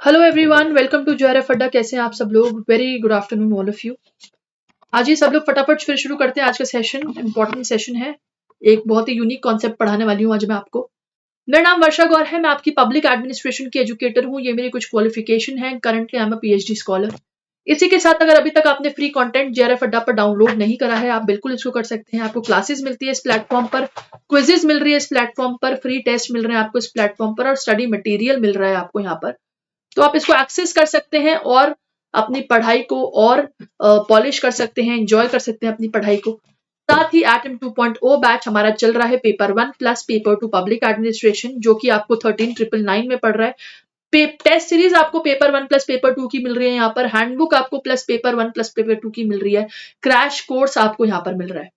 Hello everyone, welcome to JRF Adda. कैसे हैं आप सब लोग? Very good afternoon all of you. आज ही सब लोग फटाफट फिर शुरू करते हैं। आज का सेशन इंपॉर्टेंट सेशन है। एक बहुत ही यूनिक कॉन्सेप्ट पढ़ाने वाली हूँ आज मैं आपको। मेरा नाम वर्षा गौर है। मैं आपकी पब्लिक एडमिनिस्ट्रेशन की एजुकेटर हूँ। ये मेरी कुछ क्वालिफिकेशन है। Currently I am a PhD scholar. इसी के साथ अगर अभी तक आपने फ्री कंटेंट जेआरएफ अड्डा पर डाउनलोड नहीं करा है, आप बिल्कुल इसको कर सकते हैं। आपको क्लासेस मिलती है इस प्लेटफॉर्म पर, क्विजेज मिल रही है इस प्लेटफॉर्म पर, फ्री टेस्ट मिल रहे हैं आपको इस प्लेटफॉर्म पर, और स्टडी मटेरियल मिल रहा है आपको यहाँ पर। तो आप इसको एक्सेस कर सकते हैं और अपनी पढ़ाई को और पॉलिश कर सकते हैं, एंजॉय कर सकते हैं अपनी पढ़ाई को। साथ ही एटम 2.0 बैच हमारा चल रहा है, paper 1 plus paper 2 public administration, जो कि आपको 13,999 में पड़ रहा है। टेस्ट सीरीज आपको पेपर 1 प्लस पेपर 2 की मिल रही है यहाँ पर। हैंडबुक आपको प्लस पेपर 1 प्लस पेपर 2 की मिल रही है। क्रैश कोर्स आपको यहाँ पर मिल रहा है।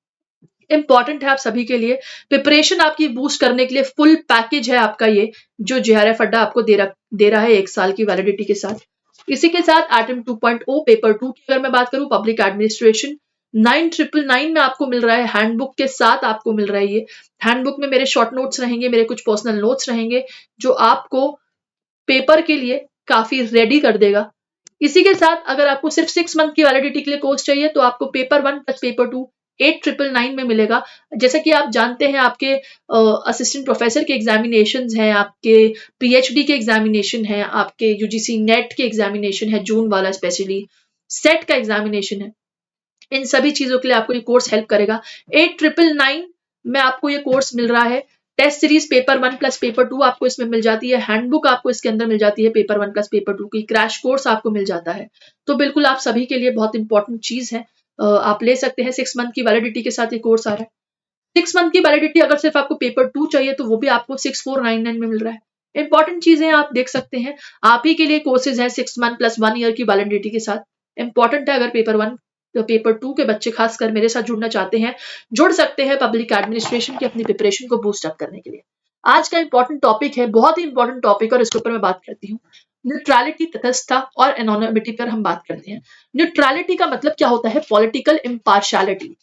इंपॉर्टेंट है आप सभी के लिए, प्रिपरेशन आपकी बूस्ट करने के लिए फुल पैकेज है आपका ये, जो जेआरएफ अड्डा आपको दे रहा है 1 साल की वैलिडिटी के साथ। इसी के साथ एटम 2.0 पेपर 2 की अगर मैं बात करूं, पब्लिक एडमिनिस्ट्रेशन 9,999 में आपको मिल रहा है। हैंडबुक के साथ आपको मिल रहा है ये। हैंडबुक में मेरे शॉर्ट नोट्स रहेंगे, मेरे कुछ पर्सनल नोट्स रहेंगे, जो आपको पेपर के लिए काफी रेडी कर देगा। इसी के साथ अगर आपको सिर्फ 6 मंथ की वैलिडिटी के लिए कोर्स चाहिए, तो आपको पेपर 1 प्लस पेपर 2 8,999 में मिलेगा। जैसा कि आप जानते हैं, आपके असिस्टेंट प्रोफेसर के एग्जामिनेशन हैं, आपके पीएचडी के एग्जामिनेशन हैं, आपके यूजीसी नेट के एग्जामिनेशन है, जून वाला स्पेशली सेट का एग्जामिनेशन है। इन सभी चीजों के लिए आपको ये कोर्स हेल्प करेगा। 8,999 में आपको ये कोर्स मिल रहा है। Test series paper 1 plus paper 2 आपको इसमें मिल जाती है। हैंडबुक आपको इसके अंदर मिल जाती है पेपर 1 प्लस पेपर 2 की। क्रैश कोर्स आपको मिल जाता है। तो बिल्कुल आप सभी के लिए बहुत इंपॉर्टेंट चीज है। आप ले सकते हैं। 6 मंथ की वैलिडिटी के साथ ये कोर्स आ रहा है। 6 मंथ की वैलिडिटी अगर सिर्फ आपको पेपर 2 चाहिए, तो वो भी आपको 6,499 में मिल रहा है। इंपॉर्टेंट चीजें आप देख सकते हैं। आप ही के लिए कोर्सेज है 6 मंथ प्लस 1 ईयर की वैलिडिटी के साथ। इंपॉर्टेंट है। अगर पेपर 1 तो पेपर 2 के बच्चे खासकर मेरे साथ जुड़ना चाहते हैं, जुड़ सकते हैं पब्लिक एडमिनिस्ट्रेशन की अपनी प्रिपरेशन को बूस्ट अप करने के लिए। आज का इंपॉर्टेंट टॉपिक है, बहुत ही इंपॉर्टेंट टॉपिक, और इसके ऊपर मैं बात करती हूँ। न्यूट्रलिटी, तटस्थता और एनोनिमिटी पर हम बात करते हैं। न्यूट्रलिटी का मतलब क्या होता है? पॉलिटिकल इम्पार्शियलिटी,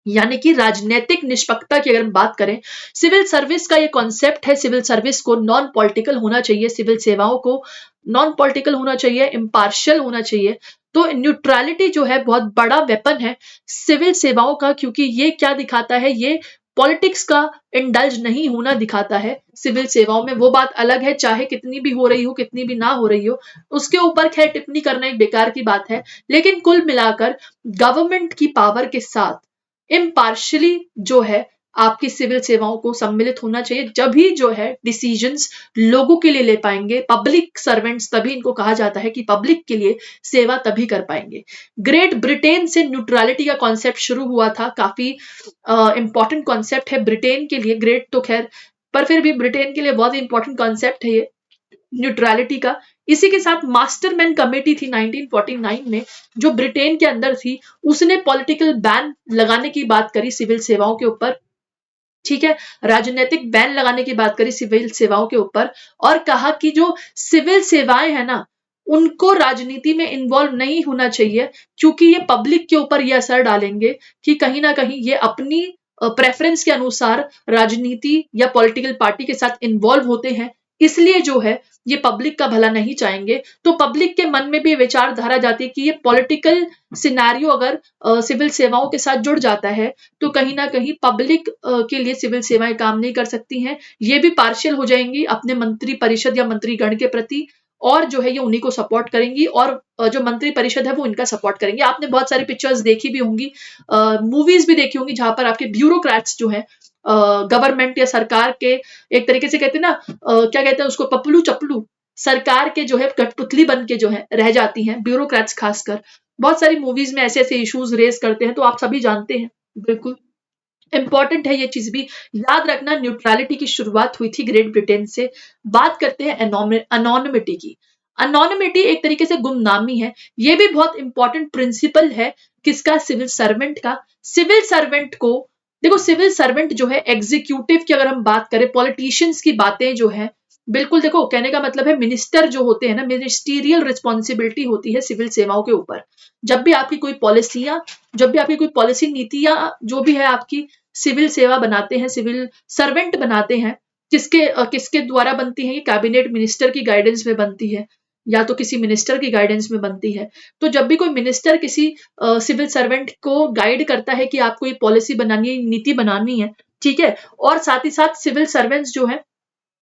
यानी कि राजनीतिक निष्पक्षता की अगर हम बात करें, सिविल सर्विस का ये कॉन्सेप्ट है। सिविल सर्विस को नॉन पॉलिटिकल होना चाहिए, सिविल सेवाओं को नॉन पॉलिटिकल होना चाहिए, इम्पार्शियल होना चाहिए। तो न्यूट्रलिटी जो है बहुत बड़ा वेपन है सिविल सेवाओं का, क्योंकि ये क्या दिखाता है? ये पॉलिटिक्स का इंडल्ज नहीं होना दिखाता है सिविल सेवाओं में। वो बात अलग है, चाहे कितनी भी हो रही हो, कितनी भी ना हो रही हो, उसके ऊपर खैर टिप्पणी करना एक बेकार की बात है। लेकिन कुल मिलाकर गवर्नमेंट की पावर के साथ इम्पार्शियली जो है आपकी सिविल सेवाओं को सम्मिलित होना चाहिए। जब ही जो है डिसीजंस लोगों के लिए ले पाएंगे। पब्लिक सर्वेंट्स, तभी इनको कहा जाता है कि पब्लिक के लिए सेवा तभी कर पाएंगे। ग्रेट ब्रिटेन से न्यूट्रलिटी का कॉन्सेप्ट शुरू हुआ था। काफी इंपॉर्टेंट कॉन्सेप्ट है ब्रिटेन के लिए। ग्रेट तो खैर, पर फिर भी ब्रिटेन के लिए बहुत ही इंपॉर्टेंट कॉन्सेप्ट है ये न्यूट्रलिटी का। इसी के साथ मास्टरमैन कमेटी थी 1949 में, जो ब्रिटेन के अंदर थी। उसने पॉलिटिकल बैन लगाने की बात करी सिविल सेवाओं के ऊपर। ठीक है, राजनीतिक बैन लगाने की बात करी सिविल सेवाओं के ऊपर, और कहा कि जो सिविल सेवाएं है ना, उनको राजनीति में इन्वॉल्व नहीं होना चाहिए, क्योंकि ये पब्लिक के ऊपर ये असर डालेंगे कि कहीं ना कहीं ये अपनी प्रेफरेंस के अनुसार राजनीति या पॉलिटिकल पार्टी के साथ इन्वॉल्व होते हैं। इसलिए जो है ये पब्लिक का भला नहीं चाहेंगे। तो पब्लिक के मन में भी विचारधारा जाती है कि ये पॉलिटिकल सिनेरियो अगर सिविल सेवाओं के साथ जुड़ जाता है, तो कहीं ना कहीं पब्लिक के लिए सिविल सेवाएं काम नहीं कर सकती हैं। ये भी पार्शियल हो जाएंगी अपने मंत्री परिषद या मंत्रीगण के प्रति, और जो है ये उन्हीं को सपोर्ट करेंगी, और जो मंत्री परिषद है वो इनका सपोर्ट करेंगे। आपने बहुत सारी पिक्चर्स देखी भी होंगी, मूवीज भी देखी होंगी, जहां पर आपके ब्यूरोक्रेट्स जो है गवर्नमेंट या सरकार के, एक तरीके से कहते हैं ना, क्या कहते हैं उसको, पपलू चपलू, सरकार के जो है कठपुतली बन के जो है रह जाती हैं ब्यूरोक्रेट्स खासकर। बहुत सारी मूवीज में ऐसे ऐसे इश्यूज रेज करते हैं, तो आप सभी जानते हैं। बिल्कुल इंपॉर्टेंट है ये चीज भी याद रखना। न्यूट्रलिटी की शुरुआत हुई थी ग्रेट ब्रिटेन से। बात करते हैं अनोनिमिटी की। अनोनिमिटी एक तरीके से गुमनामी है। ये भी बहुत इंपॉर्टेंट प्रिंसिपल है। किसका? सिविल सर्वेंट का। सिविल सर्वेंट को देखो, सिविल सर्वेंट जो है एग्जीक्यूटिव की अगर हम बात करें, पॉलिटिशियंस की बातें जो है, बिल्कुल देखो, कहने का मतलब है मिनिस्टर जो होते हैं ना, मिनिस्टीरियल रिस्पॉन्सिबिलिटी होती है सिविल सेवाओं के ऊपर। जब भी आपकी कोई पॉलिसियां, जब भी आपकी कोई पॉलिसी नीतियां जो भी है आपकी, सिविल सेवा बनाते हैं, सिविल सर्वेंट बनाते हैं, किसके द्वारा बनती है? ये कैबिनेट मिनिस्टर की गाइडेंस में बनती है। या तो किसी मिनिस्टर की गाइडेंस में बनती है। तो जब भी कोई मिनिस्टर किसी सिविल सर्वेंट को गाइड करता है कि आपको ये पॉलिसी बनानी है, नीति बनानी है, ठीक है, और साथ ही साथ सिविल सर्वेंट्स जो है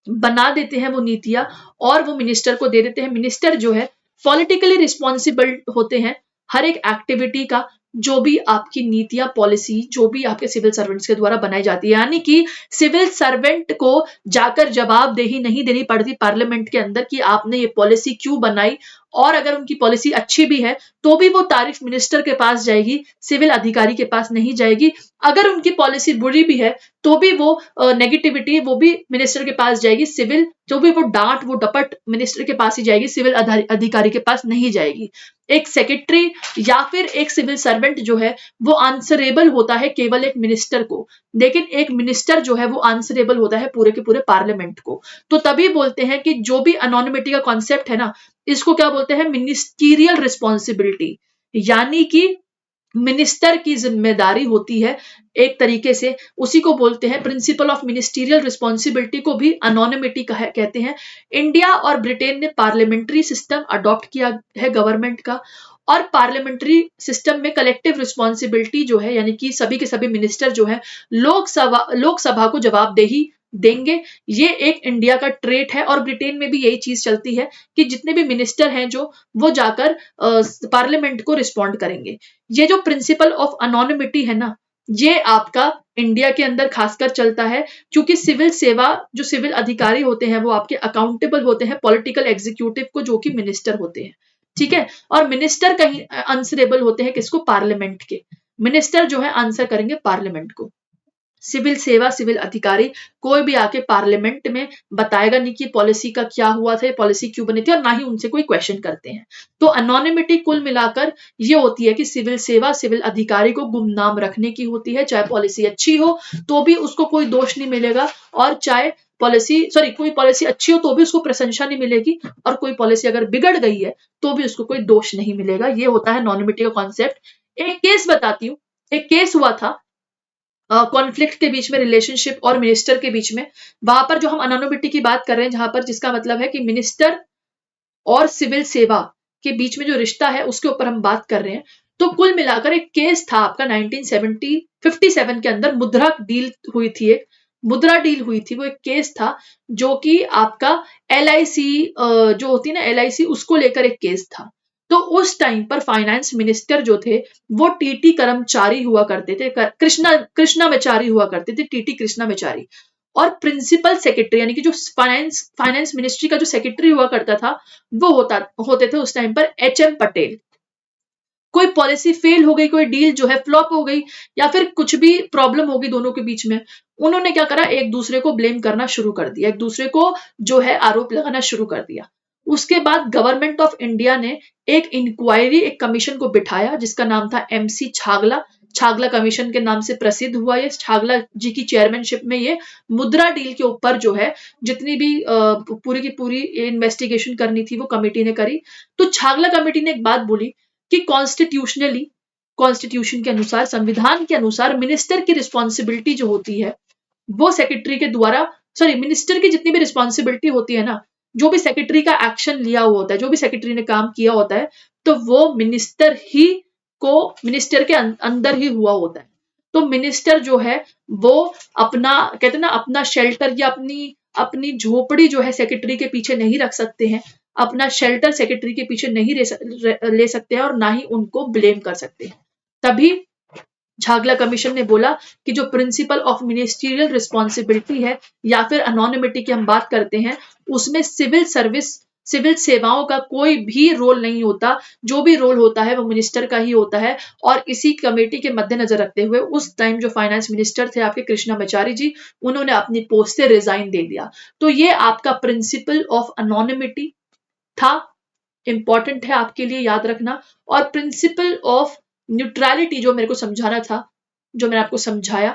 बना देते हैं वो नीतियां और वो मिनिस्टर को दे देते हैं। मिनिस्टर जो है पॉलिटिकली रिस्पॉन्सिबल होते हैं हर एक एक्टिविटी का, जो भी आपकी नीतियां पॉलिसी जो भी आपके सिविल सर्वेंट्स के द्वारा बनाई जाती है। यानी कि सिविल सर्वेंट को जाकर जवाबदेही नहीं देनी पड़ती पार्लियामेंट के अंदर कि आपने ये पॉलिसी क्यों बनाई, और अगर उनकी पॉलिसी अच्छी भी है तो भी वो तारीफ मिनिस्टर के पास जाएगी, सिविल अधिकारी के पास नहीं जाएगी। अगर उनकी पॉलिसी बुरी भी है तो भी वो नेगेटिविटी वो भी मिनिस्टर के पास जाएगी, सिविल जो भी वो डांट वो डपट मिनिस्टर के पास ही जाएगी, सिविल अधिकारी के पास नहीं जाएगी। एक सेक्रेटरी या फिर एक सिविल सर्वेंट जो है वो आंसरेबल होता है केवल एक मिनिस्टर को, लेकिन एक मिनिस्टर जो है वो आंसरेबल होता है पूरे के पूरे पार्लियामेंट को। तो तभी बोलते हैं कि जो भी अनोनिमिटी का कॉन्सेप्ट है ना, इसको क्या बोलते हैं, मिनिस्टीरियल रिस्पॉन्सिबिलिटी, यानी कि मिनिस्टर की जिम्मेदारी होती है एक तरीके से, उसी को बोलते हैं प्रिंसिपल ऑफ मिनिस्टीरियल रिस्पॉन्सिबिलिटी को भी अनोनिमिटी कहते हैं। इंडिया और ब्रिटेन ने पार्लियामेंट्री सिस्टम अडॉप्ट किया है गवर्नमेंट का, और पार्लियामेंट्री सिस्टम में कलेक्टिव रिस्पॉन्सिबिलिटी जो है, यानी कि सभी के सभी मिनिस्टर जो है लोकसभा को जवाबदेही देंगे। ये एक इंडिया का ट्रेट है, और ब्रिटेन में भी यही चीज चलती है कि जितने भी मिनिस्टर हैं जो वो जाकर पार्लियामेंट को रिस्पॉन्ड करेंगे। ये जो प्रिंसिपल ऑफ अनोनिमिटी है ना, ये आपका इंडिया के अंदर खासकर चलता है, क्योंकि सिविल सेवा जो सिविल अधिकारी होते हैं वो आपके अकाउंटेबल होते हैं पॉलिटिकल एग्जीक्यूटिव को, जो कि मिनिस्टर होते हैं, ठीक है। और मिनिस्टर कहीं आंसरेबल होते हैं किसको, पार्लियामेंट के। मिनिस्टर जो है आंसर करेंगे पार्लियामेंट को। सिविल सेवा सिविल अधिकारी कोई भी आके पार्लियामेंट में बताएगा नहीं कि पॉलिसी का क्या हुआ था, पॉलिसी क्यों बनी थी, और ना ही उनसे कोई क्वेश्चन करते हैं। तो अनोनिमिटी कुल मिलाकर ये होती है कि सिविल सेवा सिविल अधिकारी को गुमनाम रखने की होती है, चाहे पॉलिसी अच्छी हो तो भी उसको कोई दोष नहीं मिलेगा, और चाहे कोई पॉलिसी अच्छी हो तो भी उसको प्रशंसा नहीं मिलेगी, और कोई पॉलिसी अगर बिगड़ गई है तो भी उसको कोई दोष नहीं मिलेगा। ये होता है अनोनिमिटी का कॉन्सेप्ट। एक केस बताती हूँ, एक केस हुआ था कॉन्फ्लिक्ट के बीच में, रिलेशनशिप और मिनिस्टर के बीच में। वहां पर जो हम अनोनिमिटी की बात कर रहे हैं, जहां पर जिसका मतलब है कि मिनिस्टर और सिविल सेवा के बीच में जो रिश्ता है उसके ऊपर हम बात कर रहे हैं। तो कुल मिलाकर एक केस था आपका 1957 के अंदर, मुद्रा डील हुई थी, एक मुद्रा डील हुई थी, वो एक केस था जो कि आपका LIC जो होती है ना LIC, उसको लेकर एक केस था। तो उस टाइम पर फाइनेंस मिनिस्टर जो थे वो टीटी कर्मचारी हुआ करते थे, कृष्णाचारी हुआ करते थे, टीटी कृष्णाचारी। और प्रिंसिपल सेक्रेटरी यानी कि जो फाइनेंस मिनिस्ट्री का जो सेक्रेटरी हुआ करता था वो होते थे उस टाइम पर HM पटेल। कोई पॉलिसी फेल हो गई, कोई डील जो है फ्लॉप हो गई, या फिर कुछ भी प्रॉब्लम होगी दोनों के बीच में, उन्होंने क्या करा, एक दूसरे को ब्लेम करना शुरू कर दिया, एक दूसरे को जो है आरोप लगाना शुरू कर दिया। उसके बाद गवर्नमेंट ऑफ इंडिया ने एक इंक्वायरी, एक कमीशन को बिठाया जिसका नाम था MC छागला। छागला कमीशन के नाम से प्रसिद्ध हुआ ये। छागला जी की चेयरमैनशिप में ये मुद्रा डील के ऊपर जो है जितनी भी पूरी की पूरी इन्वेस्टिगेशन करनी थी वो कमेटी ने करी। तो छागला कमेटी ने एक बात बोली कि कॉन्स्टिट्यूशन के अनुसार, संविधान के अनुसार मिनिस्टर की रिस्पॉन्सिबिलिटी जो होती है वो सेक्रेटरी के द्वारा, मिनिस्टर की जितनी भी रिस्पॉन्सिबिलिटी होती है ना, जो भी सेक्रेटरी का एक्शन लिया हुआ होता है, जो भी सेक्रेटरी ने काम किया होता है, तो वो मिनिस्टर के अंदर ही हुआ होता है। तो मिनिस्टर जो है वो अपना, कहते हैं ना, अपना शेल्टर या अपनी झोपड़ी जो है सेक्रेटरी के पीछे नहीं रख सकते हैं, अपना शेल्टर सेक्रेटरी के पीछे नहीं ले सकते हैं, और ना ही उनको ब्लेम कर सकते हैं। तभी छागला कमीशन ने बोला कि जो प्रिंसिपल ऑफ मिनिस्ट्रियल रिस्पॉन्सिबिलिटी है या फिर अनोनिमिटी की हम बात करते हैं, उसमें सिविल सेवाओं का कोई भी रोल नहीं होता। जो भी रोल होता है वो मिनिस्टर का ही होता है। और इसी कमेटी के मद्देनजर रखते हुए उस टाइम जो फाइनेंस मिनिस्टर थे आपके कृष्णाचारी जी, उन्होंने अपनी पोस्ट से रिजाइन दे दिया। तो ये आपका प्रिंसिपल ऑफ अनोनिमिटी था, इंपॉर्टेंट है आपके लिए याद रखना। और प्रिंसिपल ऑफ न्यूट्रलिटी जो मेरे को समझाना था, जो मैंने आपको समझाया,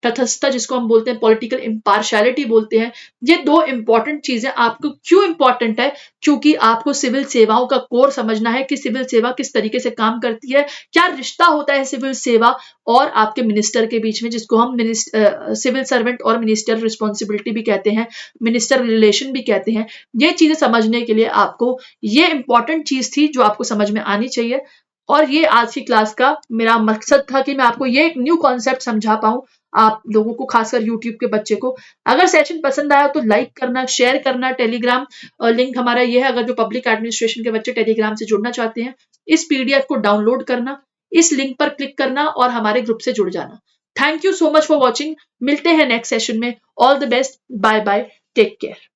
तटस्थता जिसको हम बोलते हैं, पॉलिटिकल इम्पार्शियलिटी बोलते हैं। ये 2 इंपॉर्टेंट चीजें आपको क्यों इंपॉर्टेंट है? क्योंकि आपको सिविल सेवाओं का कोर समझना है कि सिविल सेवा किस तरीके से काम करती है, क्या रिश्ता होता है सिविल सेवा और आपके मिनिस्टर के बीच में, जिसको हम सिविल सर्वेंट और मिनिस्टर रिस्पॉन्सिबिलिटी भी कहते हैं, मिनिस्टर रिलेशन भी कहते हैं। ये चीजें समझने के लिए आपको ये इंपॉर्टेंट चीज थी जो आपको समझ में आनी चाहिए। और ये आज की क्लास का मेरा मकसद था कि मैं आपको ये एक न्यू कॉन्सेप्ट समझा पाऊं, आप लोगों को, खासकर यूट्यूब के बच्चे को। अगर सेशन पसंद आया तो लाइक करना, शेयर करना। टेलीग्राम लिंक हमारा ये है, अगर जो पब्लिक एडमिनिस्ट्रेशन के बच्चे टेलीग्राम से जुड़ना चाहते हैं, इस पीडीएफ को डाउनलोड करना, इस लिंक पर क्लिक करना और हमारे ग्रुप से जुड़ जाना। Thank you so much for watching. मिलते हैं नेक्स्ट सेशन में। All the best, bye bye, take care.